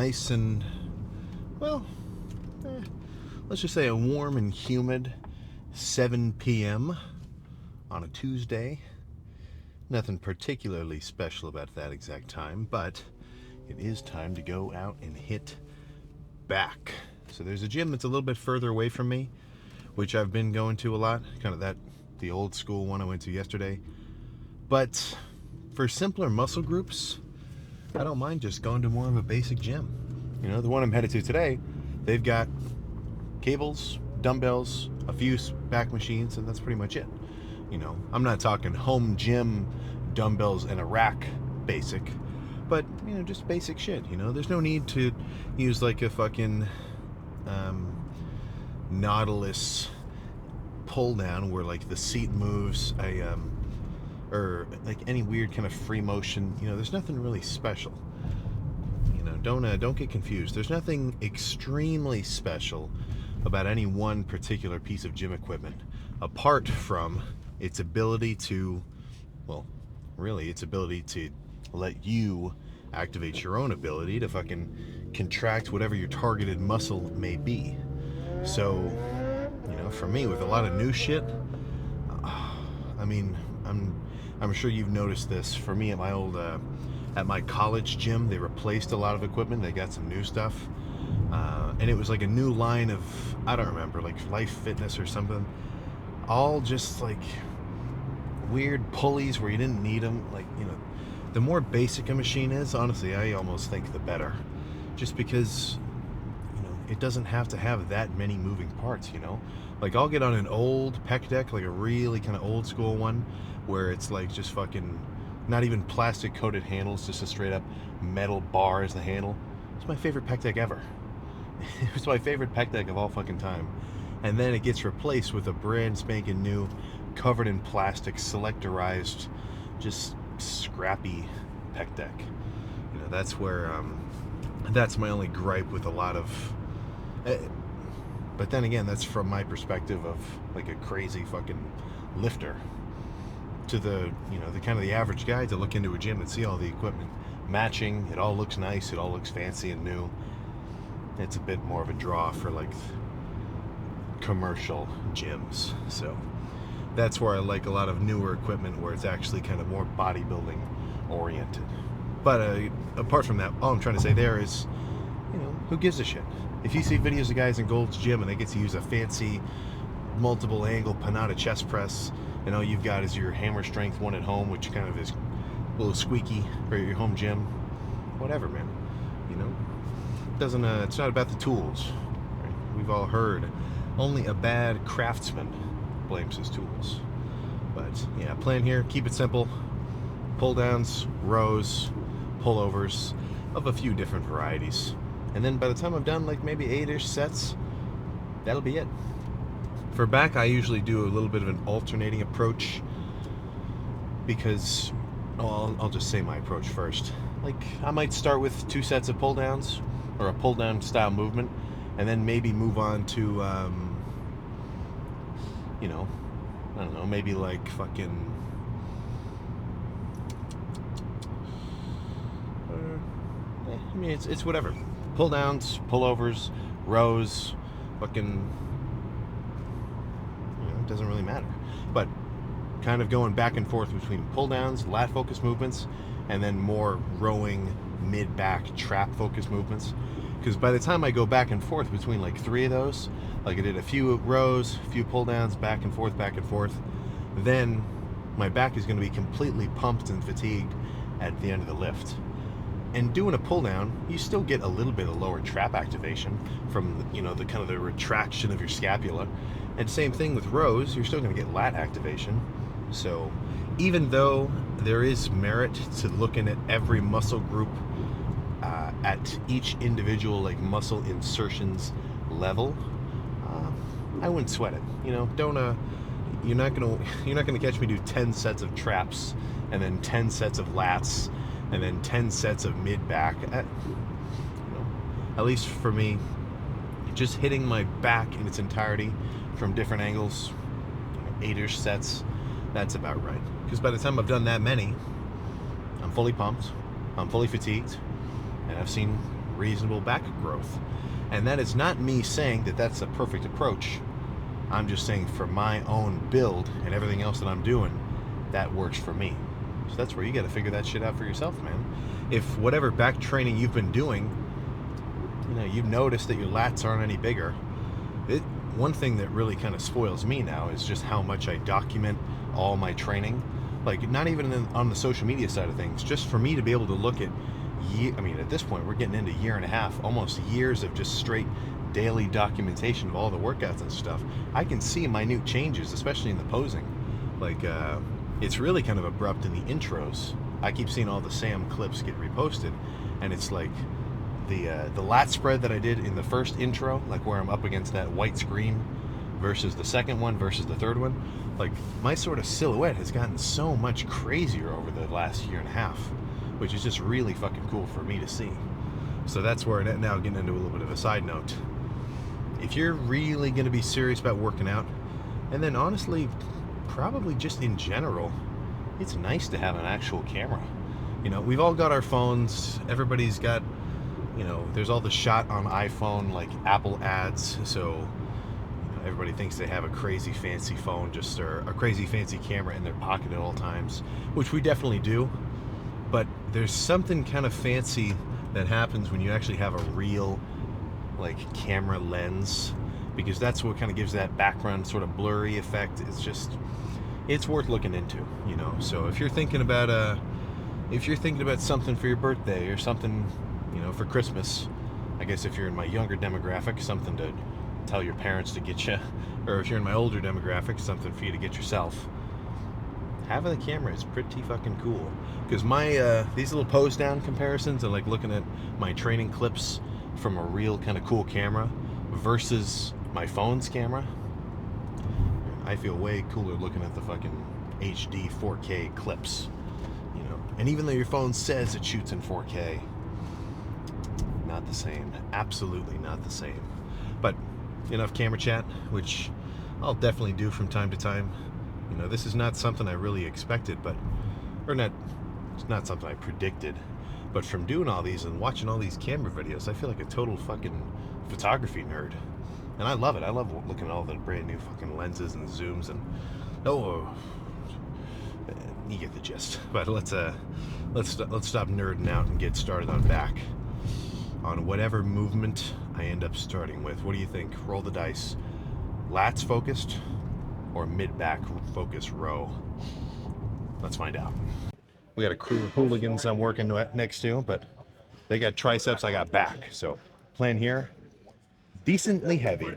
nice and, well, let's just say a warm and humid 7 p.m. on a Tuesday. Nothing particularly special about that exact time, but it is time to go out and hit back. So there's a gym that's a little bit further away from me, which I've been going to a lot, kind of the old school one I went to yesterday. But for simpler muscle groups, I don't mind just going to more of a basic gym. You know, the one I'm headed to today, they've got cables, dumbbells, a few back machines, and that's pretty much it. You know, I'm not talking home gym dumbbells and a rack basic, but, you know, just basic shit. You know, there's no need to use like a fucking Nautilus pull down where like the seat moves, or like any weird kind of free motion. You know, there's nothing really special. You know, don't get confused. There's nothing extremely special about any one particular piece of gym equipment, apart from its ability to, well, really its ability to let you activate your own ability to fucking contract whatever your targeted muscle may be. So, you know, for me, with a lot of new shit, I mean, I'm sure you've noticed this. For me, at my college gym, they replaced a lot of equipment. They got some new stuff, and it was like a new line of, I don't remember, like Life Fitness or something. All just like weird pulleys where you didn't need them. Like, you know, the more basic a machine is, honestly, I almost think the better. Just because, you know, it doesn't have to have that many moving parts, you know? Like, I'll get on an old pec deck, like a really kind of old school one, where it's like just fucking, not even plastic coated handles, just a straight up metal bar as the handle. It's my favorite pec deck ever. It was my favorite pec deck of all fucking time. And then it gets replaced with a brand spanking new, covered in plastic, selectorized, just scrappy pec deck. You know, that's where, that's my only gripe with a lot of, but then again, that's from my perspective of like a crazy fucking lifter, to the, you know, the kind of the average guy to look into a gym and see all the equipment matching. It all looks nice, it all looks fancy and new. It's a bit more of a draw for like commercial gyms. So that's where I like a lot of newer equipment, where it's actually kind of more bodybuilding oriented. But apart from that, all I'm trying to say there is, you know, who gives a shit? If you see videos of guys in Gold's Gym and they get to use a fancy multiple angle Panada chest press, and all you've got is your hammer strength one at home, which kind of is a little squeaky for your home gym, whatever, man. You know, doesn't it's not about the tools, right? We've all heard only a bad craftsman blames his tools. But yeah, plan here, keep it simple. Pull downs, rows, pullovers of a few different varieties. And then by the time I'm done, like maybe 8-ish sets, that'll be it. For back, I usually do a little bit of an alternating approach, because, I'll just say my approach first. Like, I might start with 2 sets of pull downs, or a pull down style movement, and then maybe move on to, you know, I don't know, maybe like fucking, I mean, it's whatever. Pull downs, pullovers, rows, fucking, you know, it doesn't really matter. But kind of going back and forth between pull downs, lat focus movements, and then more rowing, mid-back, trap focus movements. Because by the time I go back and forth between like 3 of those, like I did a few rows, a few pull downs, back and forth, then my back is going to be completely pumped and fatigued at the end of the lift. And doing a pull down, you still get a little bit of lower trap activation from, you know, the kind of the retraction of your scapula. And same thing with rows, you're still going to get lat activation. So even though there is merit to looking at every muscle group at each individual like muscle insertions level, I wouldn't sweat it. You know, don't you're not gonna catch me do 10 sets of traps and then 10 sets of lats and then 10 sets of mid-back. You know, at least for me, just hitting my back in its entirety from different angles, 8-ish sets, that's about right. Because by the time I've done that many, I'm fully pumped, I'm fully fatigued, and I've seen reasonable back growth. And that is not me saying that that's a perfect approach. I'm just saying for my own build and everything else that I'm doing, that works for me. So that's where you got to figure that shit out for yourself, man. If whatever back training you've been doing, you've noticed that your lats aren't any bigger. One thing that really kind of spoils me now is just how much I document all my training. Like, not even on the social media side of things, just for me to be able to look at, at this point, we're getting into a year and a half, almost years of just straight daily documentation of all the workouts and stuff. I can see minute changes, especially in the posing. Like, it's really kind of abrupt in the intros. I keep seeing all the Sam clips get reposted, and it's like, the lat spread that I did in the first intro, like where I'm up against that white screen versus the second one versus the third one, like my sort of silhouette has gotten so much crazier over the last year and a half, which is just really fucking cool for me to see. So that's where now getting into a little bit of a side note. If you're really going to be serious about working out, and then honestly, probably just in general, it's nice to have an actual camera. We've all got our phones, everybody's got, there's all the shot on iPhone, like Apple ads, so everybody thinks they have a crazy fancy phone, or a crazy fancy camera in their pocket at all times, which we definitely do, but there's something kind of fancy that happens when you actually have a real, like, camera lens, because that's what kind of gives that background sort of blurry effect. It's worth looking into, so if you're thinking about something for your birthday or something, for Christmas, I guess if you're in my younger demographic, something to tell your parents to get you, or if you're in my older demographic, something for you to get yourself. Having the camera is pretty fucking cool, because my these little pose down comparisons and like looking at my training clips from a real kind of cool camera versus my phone's camera, I feel way cooler looking at the fucking HD 4K clips, and even though your phone says it shoots in 4K, not the same. Absolutely not the same. But enough camera chat, which I'll definitely do from time to time. This is not something I really expected, it's not something I predicted. But from doing all these and watching all these camera videos, I feel like a total fucking photography nerd. And I love it. I love looking at all the brand new fucking lenses and zooms and you get the gist. But let's stop nerding out and get started on whatever movement I end up starting with. What do you think? Roll the dice. Lats focused or mid-back focused row? Let's find out. We got a crew of hooligans I'm working next to, but they got triceps, I got back. So plan here, decently heavy.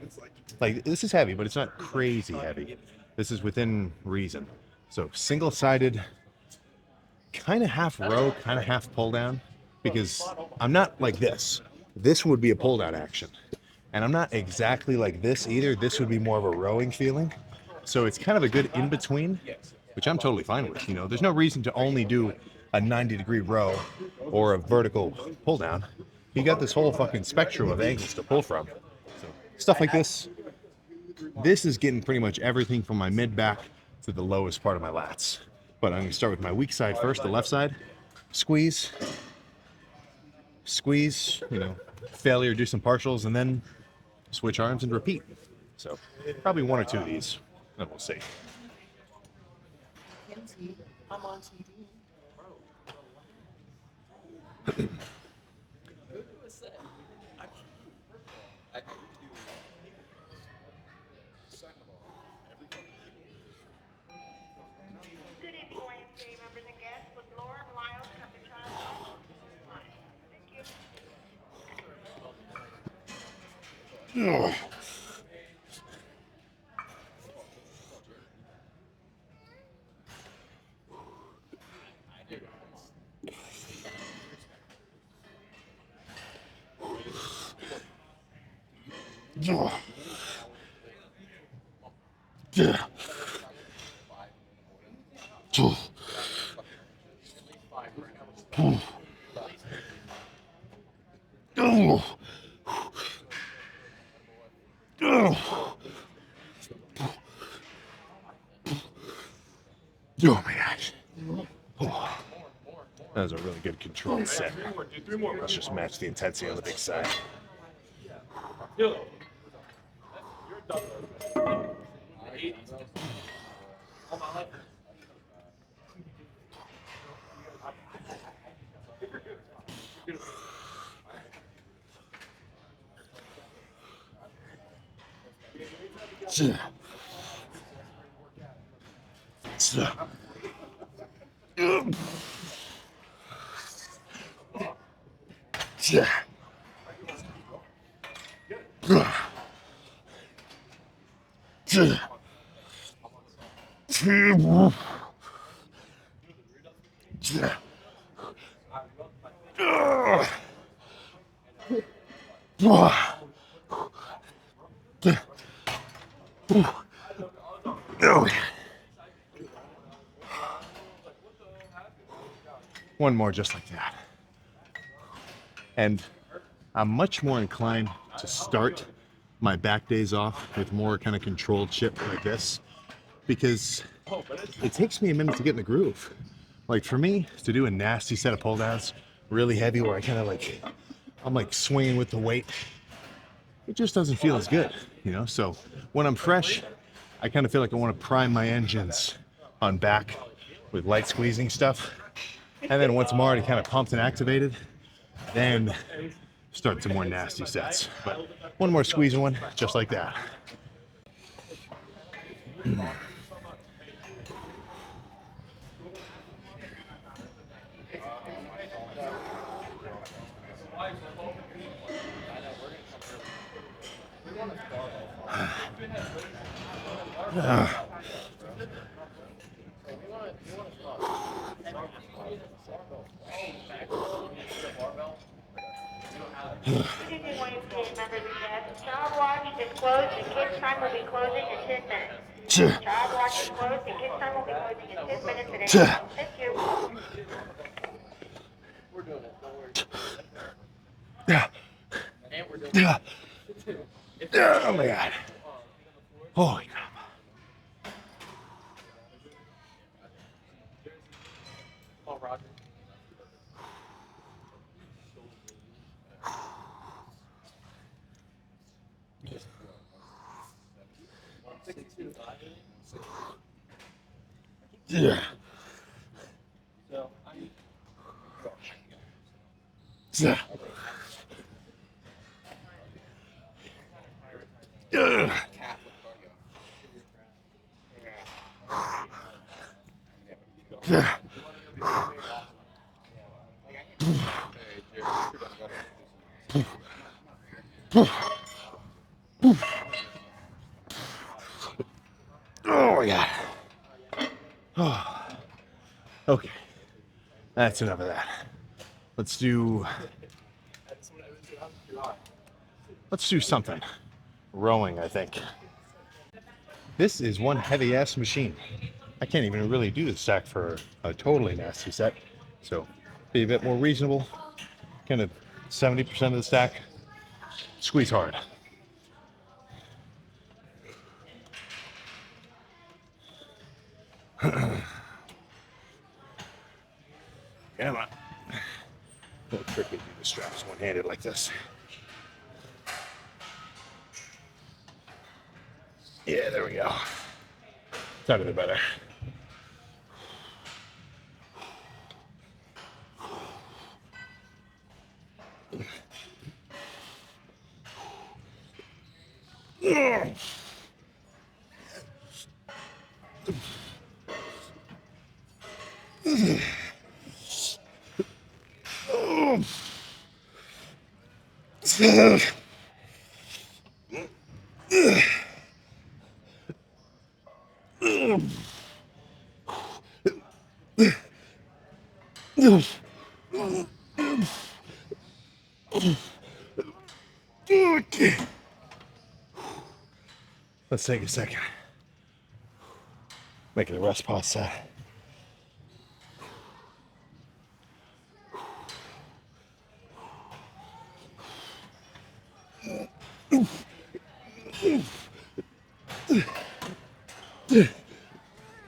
Like, this is heavy, but it's not crazy heavy. This is within reason. So single-sided, kind of half row, kind of half pull down, because I'm not like this. This would be a pull down action. And I'm not exactly like this either. This would be more of a rowing feeling. So it's kind of a good in-between, which I'm totally fine with. There's no reason to only do a 90-degree row or a vertical pull down. You got this whole fucking spectrum of angles to pull from. So stuff like this. This is getting pretty much everything from my mid-back to the lowest part of my lats. But I'm going to start with my weak side first, the left side. Squeeze, failure, do some partials, and then switch arms and repeat. So probably one or two of these, and we'll see. I'm on TV. Ugh. Oh my gosh. That was a really good controlled set. Let's just match the intensity on the big side. One more just like that. And I'm much more inclined to start my back days off with more kind of controlled shit like this, because it takes me a minute to get in the groove. Like for me, to do a nasty set of pull downs, really heavy, where I kind of like, I'm like swinging with the weight, it just doesn't feel as good, you know? So when I'm fresh, I kind of feel like I want to prime my engines on back with light squeezing stuff. And then once I'm already kind of pumped and activated, then start some more nasty sets. But one more squeezing one, just like that. Child watch is closed and kids time will be closing in 10 minutes. Child watch is closed and kids time will be closing in 10 minutes at 8. Thank you. We're doing it. Don't worry. Yeah. And we're doing Yeah. Oh my God. Holy crap. Oh, Roger. Yeah. Yeah. Yeah. Oh my God. Oh. Okay. That's enough of that. Let's do something. Rowing, I think. This is one heavy ass machine. I can't even really do the stack for a totally nasty set. So be a bit more reasonable. Kind of 70% of the stack. Squeeze hard. Come on. A little tricky to do the straps one-handed like this. Yeah, there we go. Sounded bit better. Let's take a second. Making a rest pause set.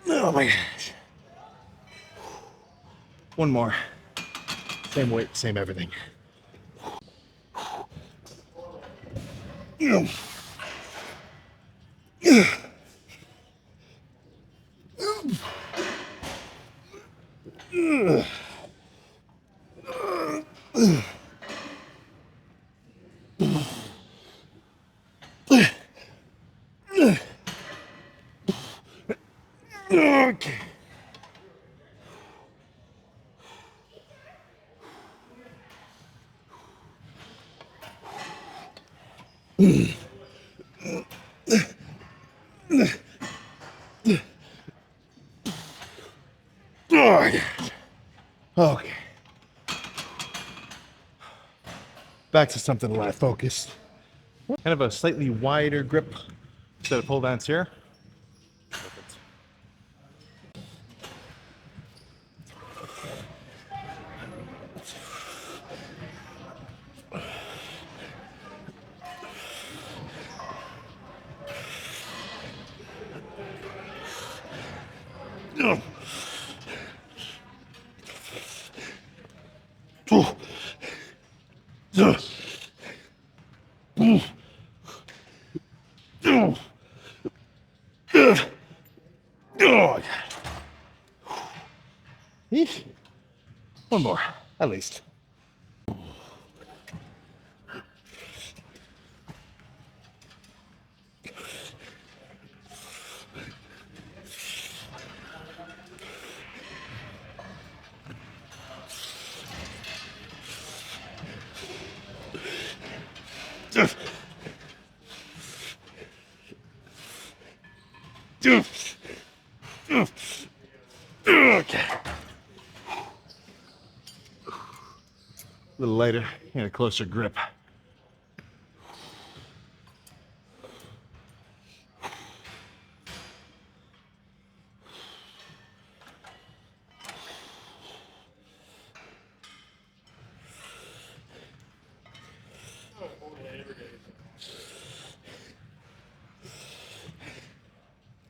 Oh my gosh. One more. Same weight, same everything. Okay. Okay. Back to something lat focused. Kind of a slightly wider grip instead of pull downs here. One more, at least. Okay. A little lighter and a closer grip.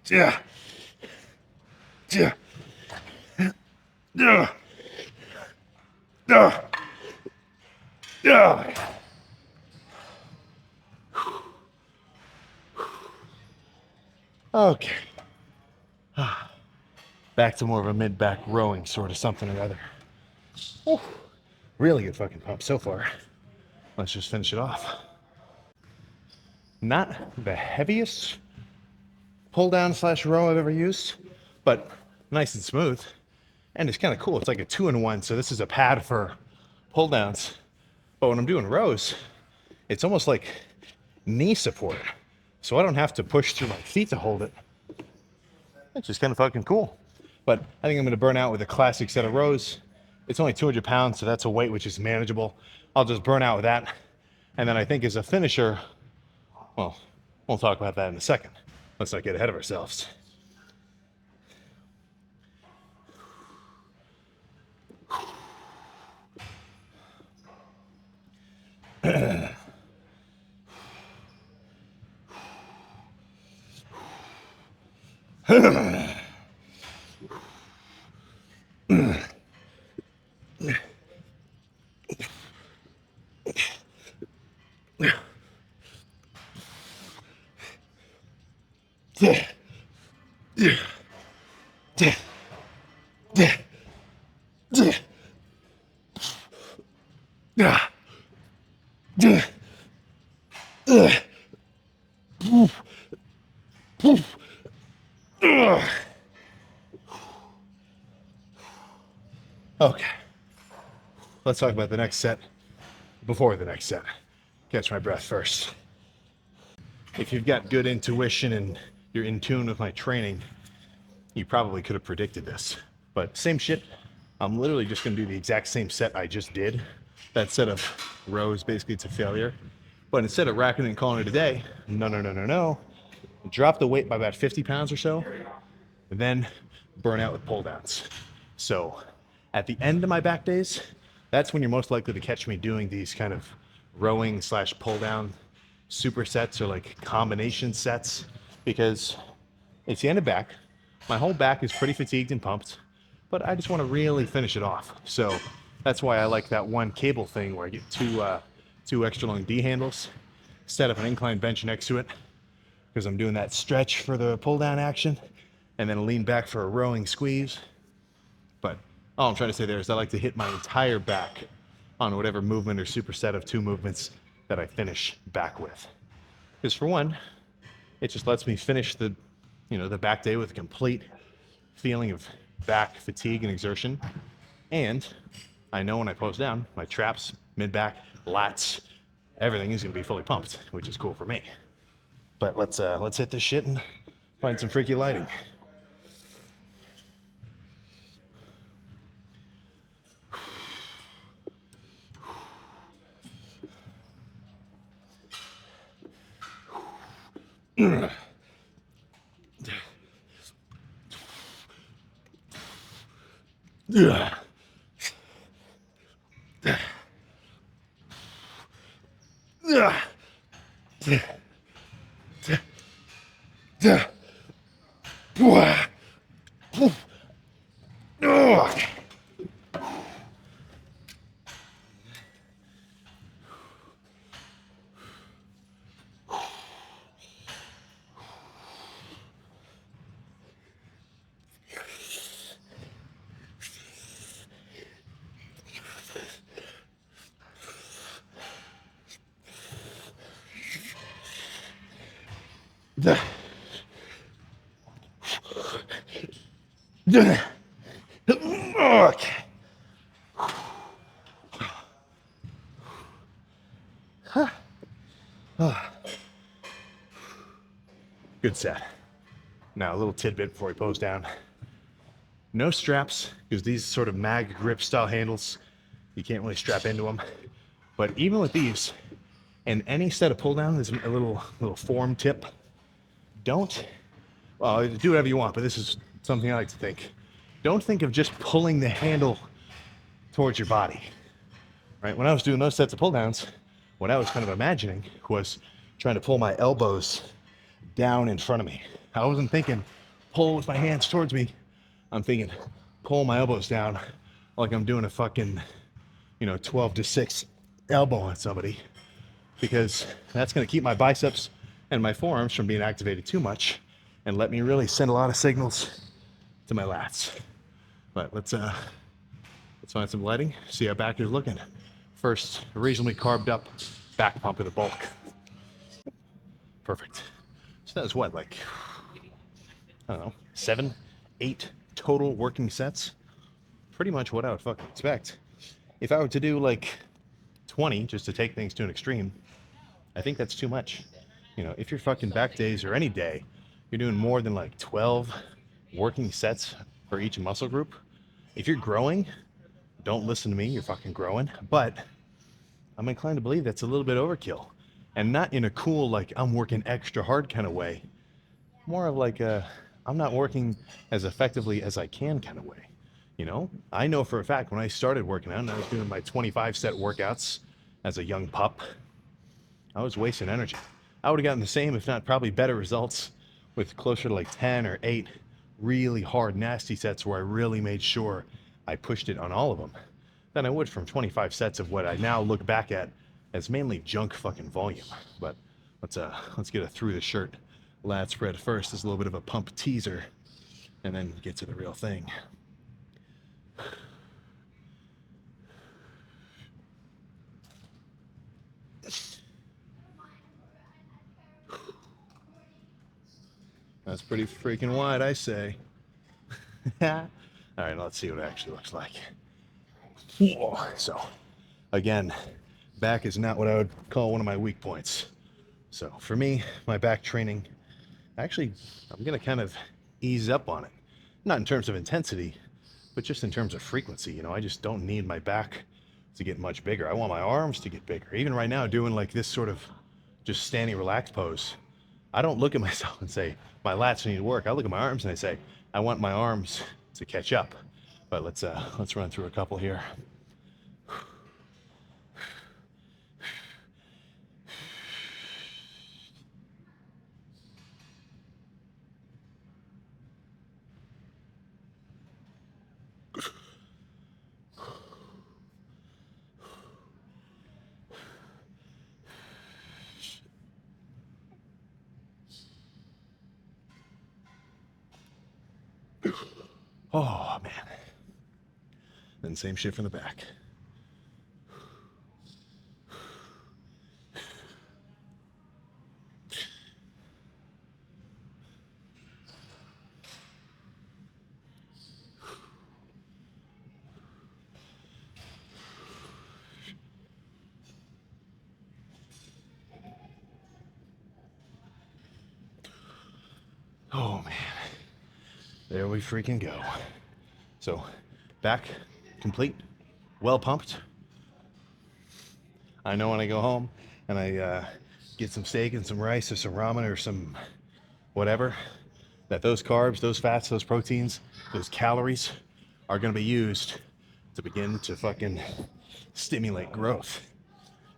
Yeah. Yeah. Yeah. Yeah. Yeah. Okay. Back to more of a mid-back rowing sort of something or other. Whew. Really good fucking pump so far. Let's just finish it off. Not the heaviest pull down slash row I've ever used, but nice and smooth. And it's kind of cool. It's like a 2-in-1. So this is a pad for pull downs. But when I'm doing rows, it's almost like knee support. So I don't have to push through my feet to hold it. It's just kind of fucking cool. But I think I'm gonna burn out with a classic set of rows. It's only 200 pounds, so that's a weight which is manageable. I'll just burn out with that. And then I think as a finisher, well, we'll talk about that in a second. Let's not get ahead of ourselves. Okay, let's talk about the next set before the next set. Catch my breath first. If you've got good intuition and you're in tune with my training, you probably could have predicted this. But same shit, I'm literally just gonna do the exact same set I just did. That set of rows, basically it's a failure. But instead of racking it and calling it a day, no. Drop the weight by about 50 pounds or so, and then burn out with pull downs. So at the end of my back days, that's when you're most likely to catch me doing these kind of rowing slash pull down supersets or like combination sets, because it's the end of back. My whole back is pretty fatigued and pumped, but I just want to really finish it off. So That's why I like that one cable thing where I get two extra long D handles, set up an incline bench next to it, because I'm doing that stretch for the pull down action, and then lean back for a rowing squeeze. But all I'm trying to say there is I like to hit my entire back on whatever movement or superset of 2 movements that I finish back with. Because for one, it just lets me finish the back day with a complete feeling of back fatigue and exertion. And I know when I post down, my traps, mid back, lats, everything is gonna be fully pumped, which is cool for me. But let's hit this shit and find some freaky lighting. Good set. Now, a little tidbit before we pose down. No straps, because these sort of mag grip style handles, you can't really strap into them. But even with these, and any set of pull down, there's a little form tip. Don't, well, do whatever you want, but this is something I like to think. Don't think of just pulling the handle towards your body, right? When I was doing those sets of pull downs, what I was kind of imagining was trying to pull my elbows down in front of me. I wasn't thinking pull with my hands towards me. I'm thinking pull my elbows down like I'm doing a fucking, 12 to 6 elbow on somebody, because that's going to keep my biceps and my forearms from being activated too much and let me really send a lot of signals to my lats. But let's find some lighting, see how back is looking. First, a reasonably carved up back pump of the bulk. Perfect. So that was what, like, I don't know, 7, 8 total working sets? Pretty much what I would fucking expect. If I were to do like 20 just to take things to an extreme, I think that's too much. If your fucking back days or any day, you're doing more than like 12 working sets for each muscle group, if you're growing, don't listen to me, you're fucking growing. But I'm inclined to believe that's a little bit overkill. And not in a cool, like, I'm working extra hard kind of way. More of like a, I'm not working as effectively as I can kind of way. I know for a fact when I started working out and I was doing my 25 set workouts as a young pup, I was wasting energy. I would have gotten the same, if not probably better results with closer to like 10 or 8 really hard, nasty sets where I really made sure I pushed it on all of them than I would from 25 sets of what I now look back at as mainly junk fucking volume. But let's get a through the shirt lat spread first as a little bit of a pump teaser, and then get to the real thing. That's pretty freaking wide, I say. All right, let's see what it actually looks like. So, again, back is not what I would call one of my weak points. So for me, my back training, actually, I'm gonna kind of ease up on it. Not in terms of intensity, but just in terms of frequency. I just don't need my back to get much bigger. I want my arms to get bigger. Even right now, doing like this sort of just standing relaxed pose, I don't look at myself and say, my lats need work. I look at my arms and I say, I want my arms to catch up. But let's run through a couple here. Oh, man. Then same shit from the back. Oh, man. There we freaking go. So, back complete, well pumped. I know when I go home and I get some steak and some rice or some ramen or some whatever, that those carbs, those fats, those proteins, those calories are going to be used to begin to fucking stimulate growth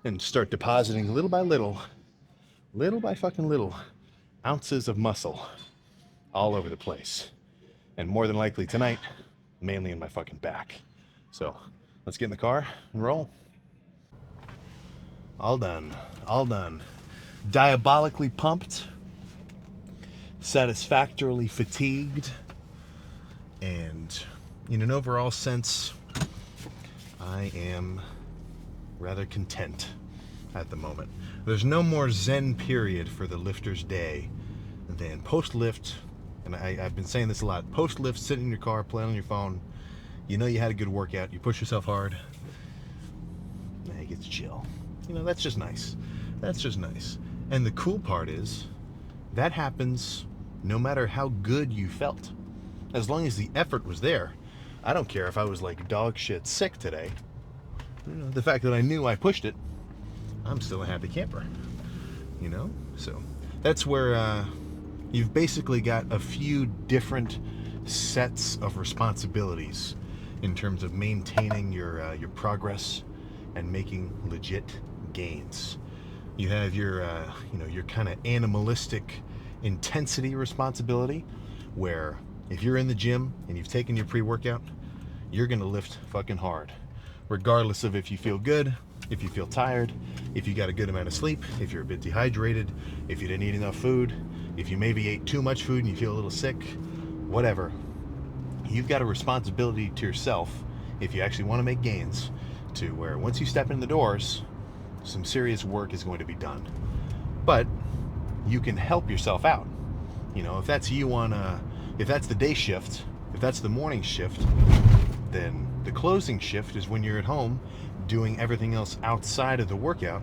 and start depositing little by fucking little, ounces of muscle all over the place. And more than likely tonight, mainly in my fucking back. So let's get in the car and roll. All done. All done. Diabolically pumped, satisfactorily fatigued, and in an overall sense, I am rather content at the moment. There's no more zen period for the lifter's day than post-lift, and I've been saying this a lot, post-lift, sit in your car, play on your phone, you know you had a good workout, you push yourself hard, now you get to chill. You know, that's just nice. That's just nice. And the cool part is, that happens no matter how good you felt. As long as the effort was there. I don't care if I was like dog shit sick today. You know, the fact that I knew I pushed it, I'm still a happy camper. You know? So that's where you've basically got a few different sets of responsibilities in terms of maintaining your progress and making legit gains. You have your your kind of animalistic intensity responsibility, where if you're in the gym and you've taken your pre-workout, you're gonna lift fucking hard, regardless of if you feel good, if you feel tired, if you got a good amount of sleep, if you're a bit dehydrated, if you didn't eat enough food, if you maybe ate too much food and you feel a little sick, whatever. You've got a responsibility to yourself, if you actually want to make gains, to where once you step in the doors, some serious work is going to be done. But you can help yourself out. You know, if that's you on if that's the day shift, if that's the morning shift, then the closing shift is when you're at home doing everything else outside of the workout,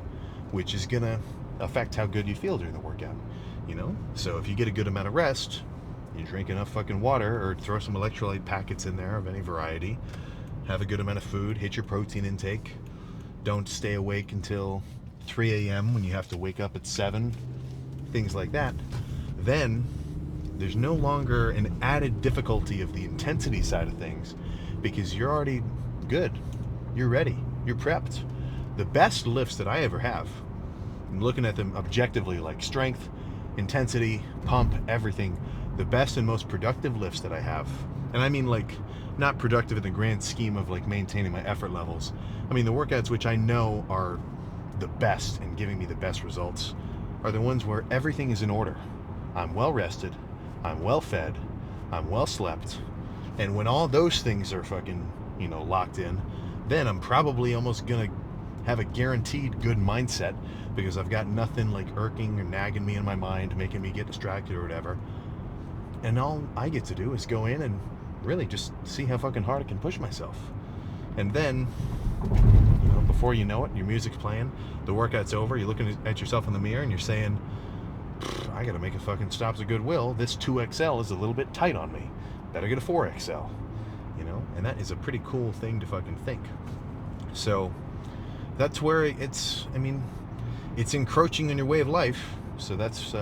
which is gonna affect how good you feel during the workout. You know? So if you get a good amount of rest, you drink enough fucking water or throw some electrolyte packets in there of any variety, have a good amount of food, hit your protein intake, don't stay awake until 3 a.m. when you have to wake up at 7, things like that, then there's no longer an added difficulty of the intensity side of things, because you're already good. You're ready. You're prepped. The best lifts that I ever have, I'm looking at them objectively, like strength, intensity, pump, everything, the best and most productive lifts that I have, and I mean like not productive in the grand scheme of like maintaining my effort levels. I mean the workouts which I know are the best and giving me the best results are the ones where everything is in order. I'm well rested, I'm well fed, I'm well slept, and when all those things are fucking, locked in, then I'm probably almost gonna have a guaranteed good mindset, because I've got nothing like irking or nagging me in my mind, making me get distracted or whatever. And all I get to do is go in and really just see how fucking hard I can push myself. And then, before you know it, your music's playing, the workout's over, you're looking at yourself in the mirror and you're saying, I gotta make a fucking stops at Goodwill. This 2XL is a little bit tight on me. Better get a 4XL. And that is a pretty cool thing to fucking think. So that's where it's encroaching on your way of life. So that's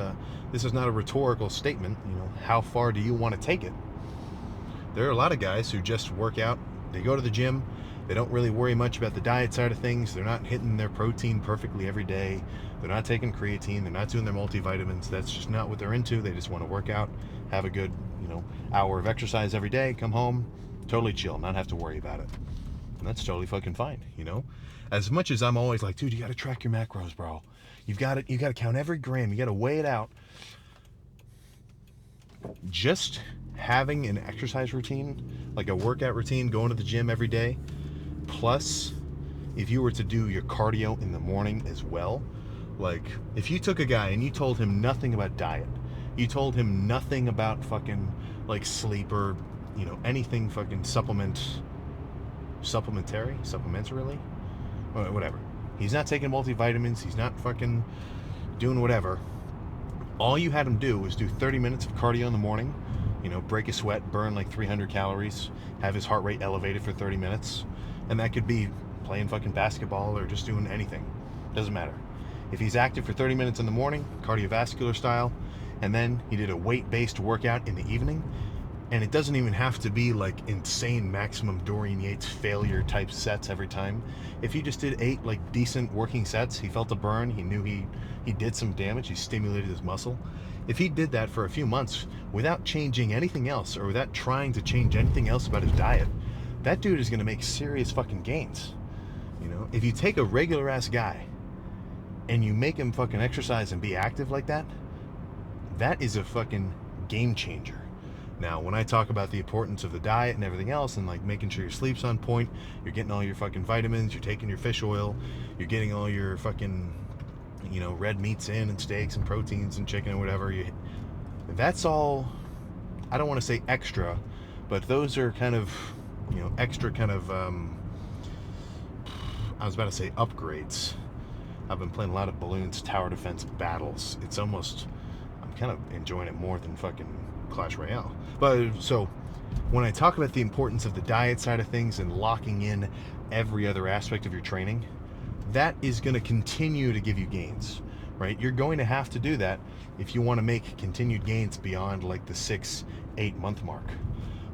this is not a rhetorical statement. How far do you want to take it? There are a lot of guys who just work out, they go to the gym, they don't really worry much about the diet side of things, they're not hitting their protein perfectly every day, they're not taking creatine, they're not doing their multivitamins, that's just not what they're into. They just want to work out, have a good, hour of exercise every day, come home, totally chill, not have to worry about it. And that's totally fucking fine, As much as I'm always like, dude, you gotta track your macros, bro. You gotta count every gram, you gotta weigh it out. Just having an exercise routine, like a workout routine, going to the gym every day, plus if you were to do your cardio in the morning as well, like if you took a guy and you told him nothing about diet, you told him nothing about fucking like sleep or, you know, anything fucking supplementarily, whatever. He's not taking multivitamins, he's not fucking doing whatever. All you had him do was do 30 minutes of cardio in the morning, you know, break a sweat, burn like 300 calories, have his heart rate elevated for 30 minutes, and that could be playing fucking basketball or just doing anything. Doesn't matter. If he's active for 30 minutes in the morning, cardiovascular style, and then he did a weight-based workout in the evening, and it doesn't even have to be like insane maximum Dorian Yates failure type sets every time. If he just did 8 like decent working sets, he felt a burn, he knew he did some damage, he stimulated his muscle. If he did that for a few months without changing anything else or without trying to change anything else about his diet, that dude is going to make serious fucking gains. You know, if you take a regular ass guy and you make him fucking exercise and be active like that, that is a fucking game changer. Now, when I talk about the importance of the diet and everything else and like making sure your sleep's on point, you're getting all your fucking vitamins, you're taking your fish oil, you're getting all your fucking, you know, red meats in and steaks and proteins and chicken and whatever, that's all, I don't want to say extra, but those are kind of, you know, extra kind of, I was about to say upgrades. I've been playing a lot of Balloons Tower Defense Battles. It's almost, I'm kind of enjoying it more than fucking Clash Royale. But so when I talk about the importance of the diet side of things and locking in every other aspect of your training, that is going to continue to give you gains, right? You're going to have to do that if you want to make continued gains beyond like the 6-8 month mark.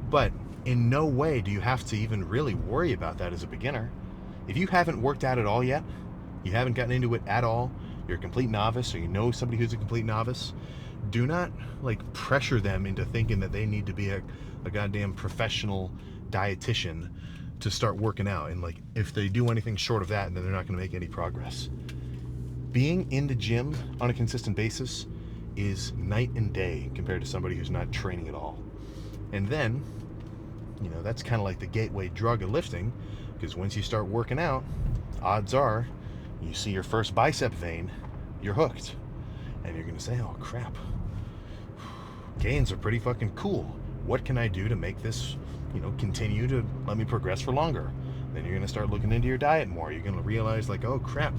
But in no way do you have to even really worry about that as a beginner. If you haven't worked out at all yet, you haven't gotten into it at all, you're a complete novice, or you know somebody who's a complete novice, do not like pressure them into thinking that they need to be a goddamn professional dietitian to start working out. And like if they do anything short of that, then they're not going to make any progress. Being in the gym on a consistent basis is night and day compared to somebody who's not training at all. And then, you know, that's kind of like the gateway drug of lifting, because once you start working out, odds are you see your first bicep vein, you're hooked. And you're going to say, oh crap, gains are pretty fucking cool. What can I do to make this, you know, continue to let me progress for longer? Then you're going to start looking into your diet more. You're going to realize like, oh crap,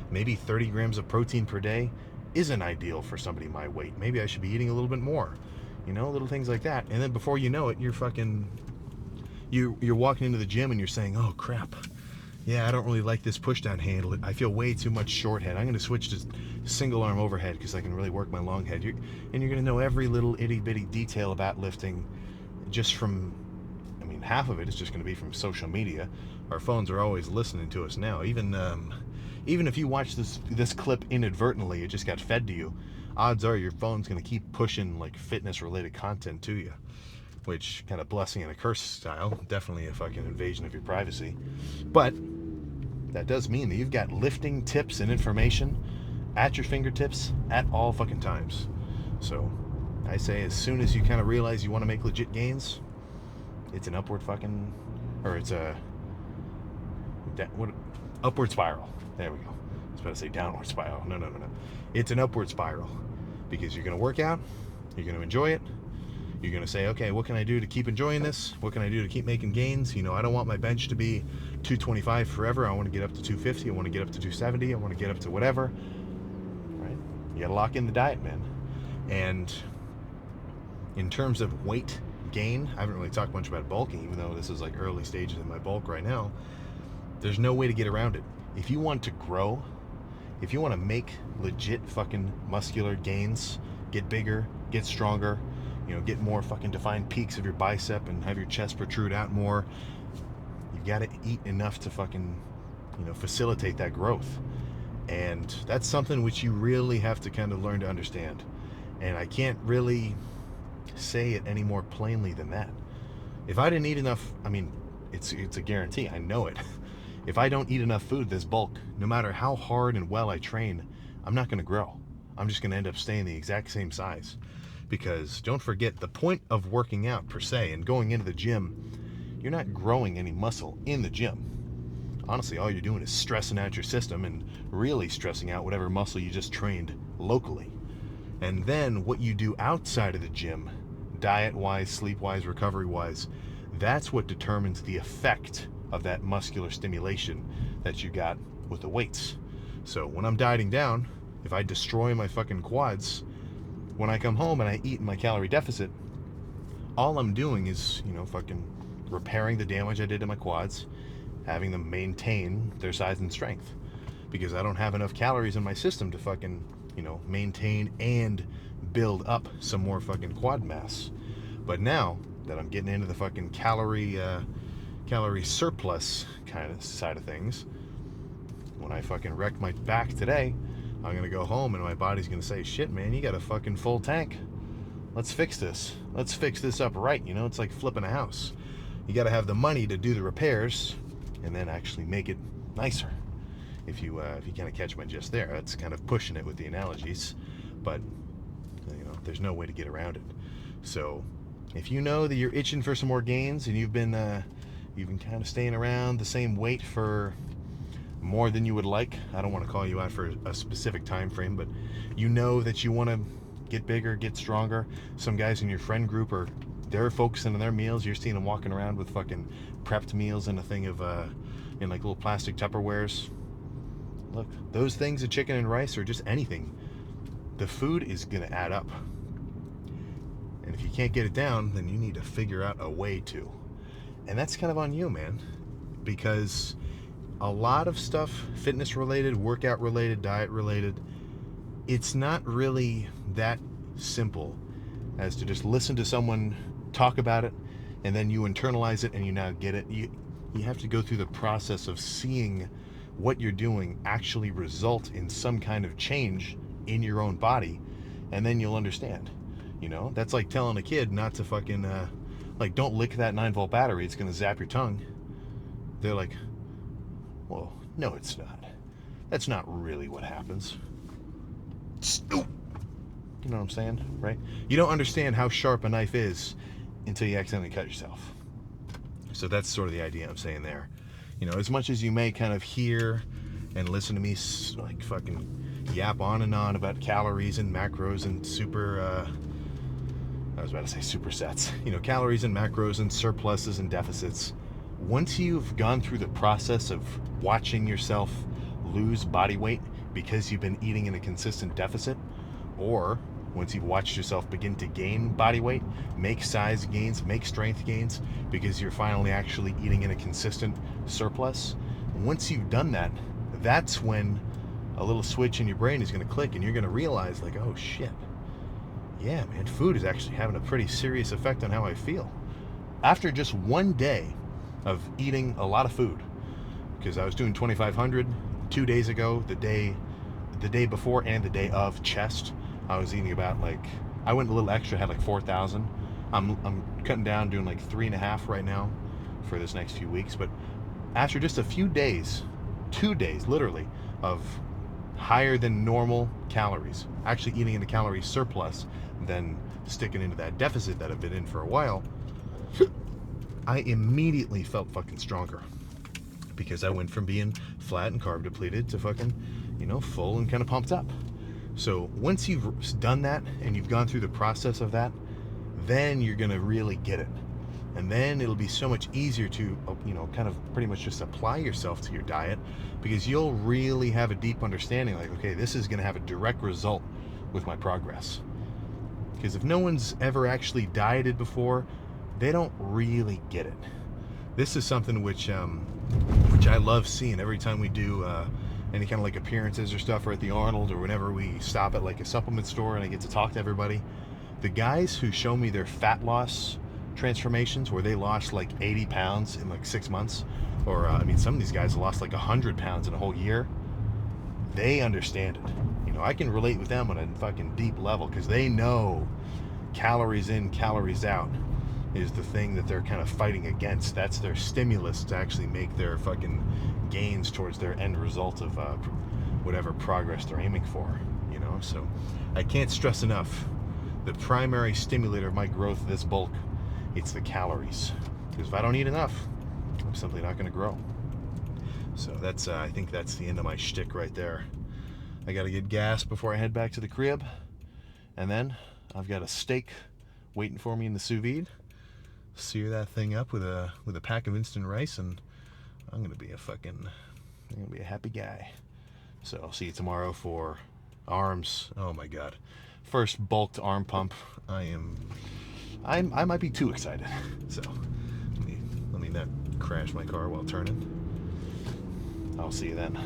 maybe 30 grams of protein per day isn't ideal for somebody my weight. Maybe I should be eating a little bit more. You know, little things like that. And then before you know it, you're fucking, you're walking into the gym and you're saying, oh crap, yeah, I don't really like this push down handle. I feel way too much short head. I'm going to switch to single arm overhead because I can really work my long head. And you're going to know every little itty bitty detail about lifting just from, I mean, half of it is just going to be from social media. Our phones are always listening to us now. Even if you watch this clip inadvertently, it just got fed to you. Odds are your phone's going to keep pushing like fitness related content to you, which kind of blessing and a curse style. Definitely a fucking invasion of your privacy. But that does mean that you've got lifting tips and information at your fingertips at all fucking times. So I say as soon as you kind of realize you want to make legit gains, it's an upward fucking, or it's a upward spiral. There we go. I was about to say downward spiral. No. It's an upward spiral, because you're going to work out, you're going to enjoy it, you're going to say, okay, what can I do to keep enjoying this? What can I do to keep making gains? You know, I don't want my bench to be 225 forever. I want to get up to 250. I want to get up to 270. I want to get up to whatever. Right? You got to lock in the diet, man. And in terms of weight gain, I haven't really talked much about bulking, even though this is like early stages in my bulk right now. There's no way to get around it. If you want to grow, if you want to make legit fucking muscular gains, get bigger, get stronger, you know, get more fucking defined peaks of your bicep and have your chest protrude out more, you got to eat enough to fucking, you know, facilitate that growth. And that's something which you really have to kind of learn to understand. And I can't really say it any more plainly than that. If I didn't eat enough, I mean, it's a guarantee, I know it. If I don't eat enough food this bulk, no matter how hard and well I train, I'm not going to grow. I'm just going to end up staying the exact same size. Because don't forget, the point of working out per se and going into the gym, you're not growing any muscle in the gym. Honestly, all you're doing is stressing out your system and really stressing out whatever muscle you just trained locally. And then what you do outside of the gym, diet-wise, sleep-wise, recovery-wise, that's what determines the effect of that muscular stimulation that you got with the weights. So when I'm dieting down, if I destroy my fucking quads, when I come home and I eat in my calorie deficit, all I'm doing is, fucking repairing the damage I did to my quads, having them maintain their size and strength. Because I don't have enough calories in my system to fucking, maintain and build up some more fucking quad mass. But now that I'm getting into the fucking calorie surplus kind of side of things, when I fucking wrecked my back today, I'm gonna go home and my body's gonna say, shit, man, you got a fucking full tank. Let's fix this. Let's fix this up right. It's like flipping a house. You gotta have the money to do the repairs and then actually make it nicer. If you kind of catch my gist there, that's kind of pushing it with the analogies, but there's no way to get around it. So if you know that you're itching for some more gains and you've been kind of staying around the same weight for more than you would like, I don't want to call you out for a specific time frame, but you know that you want to get bigger, get stronger. Some guys in your friend group they're focusing on their meals. You're seeing them walking around with fucking prepped meals in a thing of in like little plastic Tupperwares. Look, those things of chicken and rice or just anything, the food is gonna add up. And if you can't get it down, then you need to figure out a way to. And that's kind of on you, man. Because a lot of stuff, fitness related, workout related, diet related, it's not really that simple as to just listen to someone talk about it and then you internalize it and you now get it. You have to go through the process of seeing what you're doing actually result in some kind of change in your own body, and then you'll understand. That's like telling a kid not to fucking don't lick that 9-volt battery, it's gonna zap your tongue. They're like, well, no, it's not. That's not really what happens. You know what I'm saying, right? You don't understand how sharp a knife is until you accidentally cut yourself. So that's sort of the idea I'm saying there. As much as you may kind of hear and listen to me like fucking yap on and on about calories and macros and I was about to say supersets, calories and macros and surpluses and deficits. Once you've gone through the process of watching yourself lose body weight because you've been eating in a consistent deficit, or once you've watched yourself begin to gain body weight, make size gains, make strength gains, because you're finally actually eating in a consistent surplus, once you've done that, that's when a little switch in your brain is going to click and you're going to realize, like, oh shit, yeah, man, food is actually having a pretty serious effect on how I feel. After just one day of eating a lot of food, because I was doing 2,500 2 days ago, the day before and the day of chest, I was eating about I went a little extra, had 4,000. I'm cutting down, doing 3.5 right now for this next few weeks. But after just a few days, 2 days literally, of higher than normal calories, actually eating in a calorie surplus, than sticking into that deficit that I've been in for a while, I immediately felt fucking stronger. Because I went from being flat and carb depleted to fucking, full and kind of pumped up. So once you've done that and you've gone through the process of that, then you're going to really get it. And then it'll be so much easier to, kind of pretty much just apply yourself to your diet, because you'll really have a deep understanding, okay, this is going to have a direct result with my progress. Because if no one's ever actually dieted before, they don't really get it. This is something which I love seeing every time we do any kind of appearances or stuff, or at the Arnold, or whenever we stop at a supplement store and I get to talk to everybody. The guys who show me their fat loss transformations where they lost 80 pounds in 6 months, or some of these guys lost 100 pounds in a whole year, they understand it. I can relate with them on a fucking deep level, because they know calories in, calories out is the thing that they're kind of fighting against. That's their stimulus to actually make their fucking gains towards their end result of whatever progress they're aiming for. So I can't stress enough the primary stimulator of my growth of this bulk, it's the calories. Because if I don't eat enough, I'm simply not going to grow. So that's, I think that's the end of my shtick right there. I got to get gas before I head back to the crib. And then I've got a steak waiting for me in the sous vide. Sear that thing up with a pack of instant rice, and I'm going to be a happy guy. So I'll see you tomorrow for arms. Oh my God. First bulked arm pump. I might be too excited. So let me not crash my car while turning. I'll see you then.